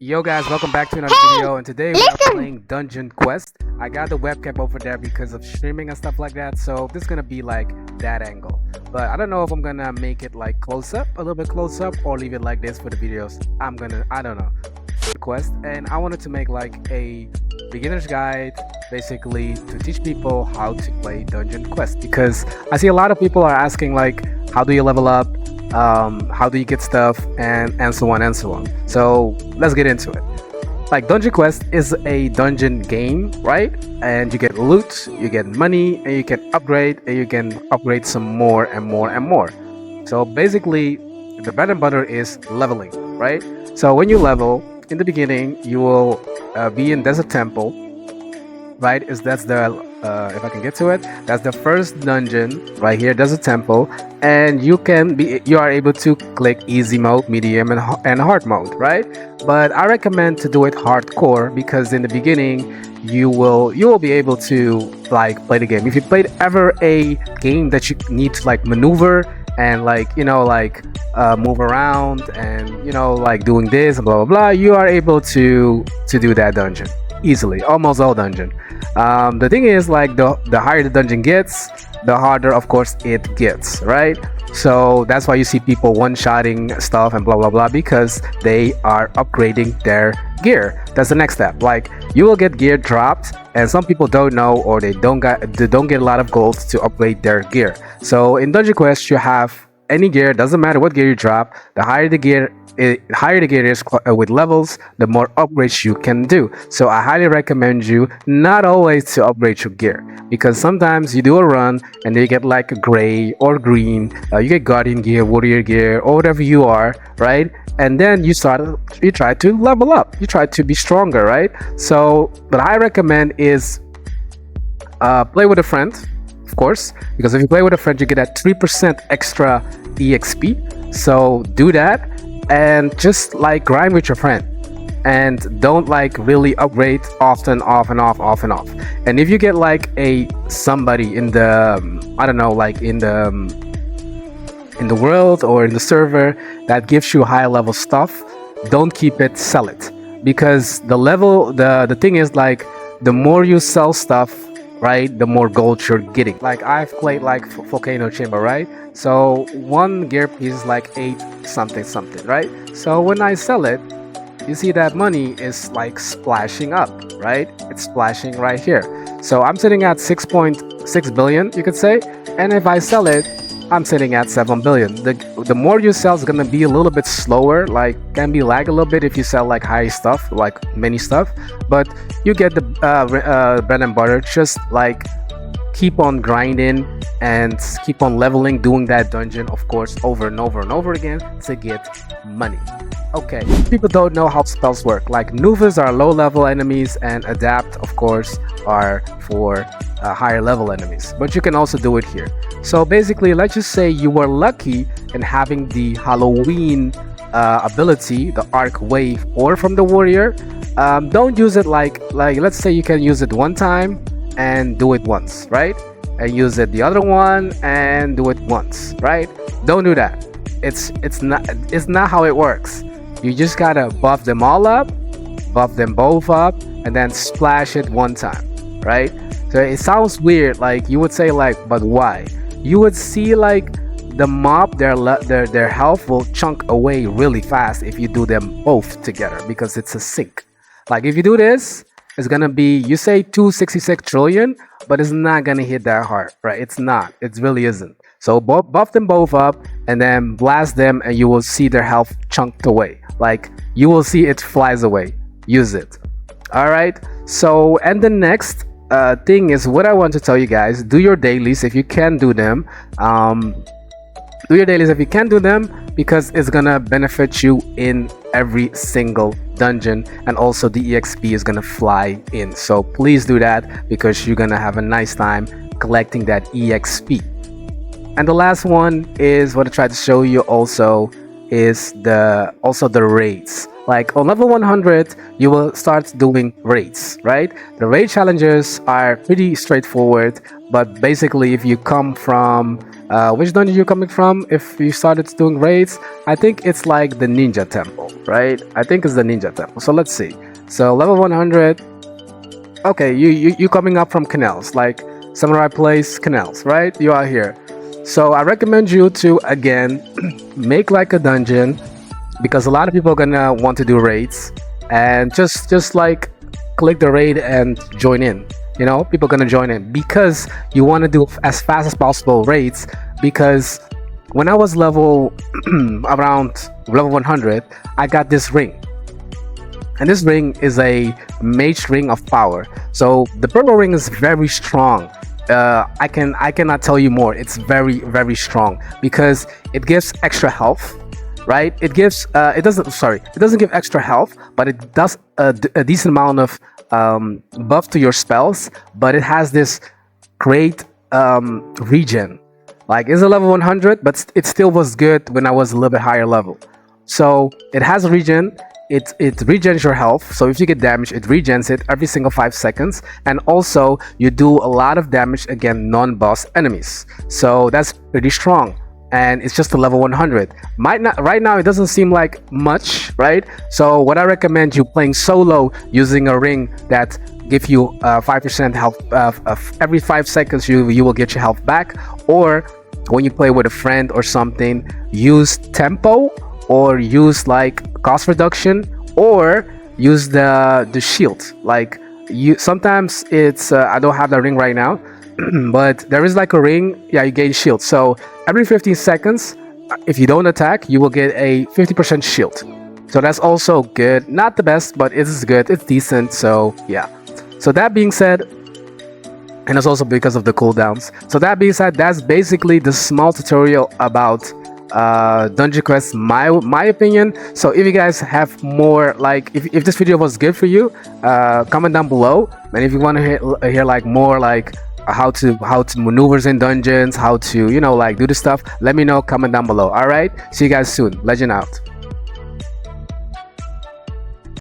Yo guys, welcome back to another video, and today we are playing Dungeon Quest. I got the webcam over there because of streaming and stuff like that, so this is gonna be like that angle. But I don't know if I'm gonna make it like close up, a little bit close up, or leave it like this for the videos. I don't know. Quest, and I wanted to make like a beginner's guide basically to teach people how to play Dungeon Quest, because I see a lot of people are asking like, how do you level up? How do you get stuff, and so on and so on. So let's get into it. Like, Dungeon Quest is a dungeon game, right? And you get loot, you get money, and you can upgrade some more and more and more. So basically the bread and butter is leveling, right? So when you level in the beginning, you will be in Desert Temple, right? That's the if I can get to it, that's the first dungeon right here, Desert Temple, and you are able to click easy mode, medium, and hard mode, right? But I recommend to do it hardcore, because in the beginning you will be able to like play the game. If you played ever a game that you need to like maneuver and like move around and like doing this and blah blah blah, you are able to do that dungeon easily, almost all dungeon. The thing is, like, the higher the dungeon gets, the harder of course it gets, right? So that's why you see people one-shotting stuff and blah blah blah, because they are upgrading their gear. That's the next step. Like, you will get gear dropped, and some people don't know, or they don't get a lot of gold to upgrade their gear. So in Dungeon Quest, you have any gear, doesn't matter what gear you drop. The higher the gear is with levels, the more upgrades you can do. So I highly recommend you not always to upgrade your gear, because sometimes you do a run and you get like a gray or green, you get guardian gear, warrior gear, or whatever you are, right? And then you try to level up, you try to be stronger, right? So what I recommend is play with a friend, of course, because if you play with a friend, you get that 3% extra EXP. So do that, and just like grind with your friend, and don't like really upgrade often, off and off. And if you get like somebody in the I don't know, like in the world or in the server that gives you high level stuff, don't keep it, sell it, because the thing is, like, the more you sell stuff, right, the more gold you're getting. Like, I've played like Volcano Chamber, right? So one gear piece is like 8 something, right? So when I sell it, you see that money is like splashing up, right? It's splashing right here. So I'm sitting at 6.6 billion, you could say, and if I sell it, I'm sitting at 7 billion. The more you sell is gonna be a little bit slower, like can be lag a little bit if you sell like high stuff, like many stuff, but you get the bread and butter. Just like keep on grinding and keep on leveling, doing that dungeon, of course, over and over and over again to get money. Okay, people don't know how spells work. Like, Nuvas are low level enemies, and adapt, of course, are for higher level enemies, but you can also do it here. So basically, let's just say you were lucky in having the Halloween ability, the arc wave, or from the warrior. Don't use it like let's say you can use it one time and do it once, right? And use it the other one and do it once, right? Don't do that. It's not how it works. You just gotta buff them all up, buff them both up, and then splash it one time, right? So it sounds weird, like you would say like, but why? You would see like the mob, their health will chunk away really fast if you do them both together, because it's a sync. Like, if you do this, it's gonna be, you say 266 trillion, but it's not gonna hit that hard, right? It's not. It really isn't. So buff them both up and then blast them, and you will see their health chunked away. Like, you will see it flies away. Use it. All right. So, and the next thing is what I want to tell you guys: do your dailies if you can do them. Do your dailies if you can do them, because it's gonna benefit you in every single dungeon, and also the EXP is gonna fly in. So please do that, because you're gonna have a nice time collecting that EXP. And the last one is what I tried to show you also is the raids. Like on level 100, you will start doing raids, right? The raid challenges are pretty straightforward, but basically if you come from which dungeon you coming from, if you started doing raids, I think it's like the ninja temple, right? I think it's the ninja temple. So let's see. So level 100. Okay, you coming up from canals, like Samurai Place canals, right? You are here. So I recommend you to again make like a dungeon, because a lot of people are gonna want to do raids, and just like click the raid and join in. You know, people are gonna join in because you want to do as fast as possible raids. Because when I was level around level 100, I got this ring. And this ring is a mage ring of power. So the purple ring is very strong. I cannot tell you more. It's very strong because it gives extra health, right? It doesn't give extra health, but it does a decent amount of buff to your spells. But it has this great regen. Like it's a level 100, but it still was good when I was a little bit higher level. So it has regen. It regens your health, so if you get damage, it regens it every single 5 seconds, and also you do a lot of damage against non-boss enemies. So that's pretty strong, and it's just a level 100. Might not right now, it doesn't seem like much, right? So what I recommend you playing solo using a ring that give you 5% health every 5 seconds. You will get your health back, or when you play with a friend or something, use tempo, or use like cost reduction, or use the shield. Like you sometimes it's I don't have the ring right now but there is like a ring, yeah, you gain shield. So every 15 seconds if you don't attack, you will get a 50% shield. So that's also good. Not the best, but it is good, it's decent. So yeah, so that being said, and it's also because of the cooldowns. So that being said, that's basically the small tutorial about Dungeon Quest, my opinion. So if you guys have more, like if this video was good for you, comment down below. And if you want to hear like more like how to maneuvers in dungeons, how to, you know, like do this stuff, let me know, comment down below. All right, see you guys soon. Legend out.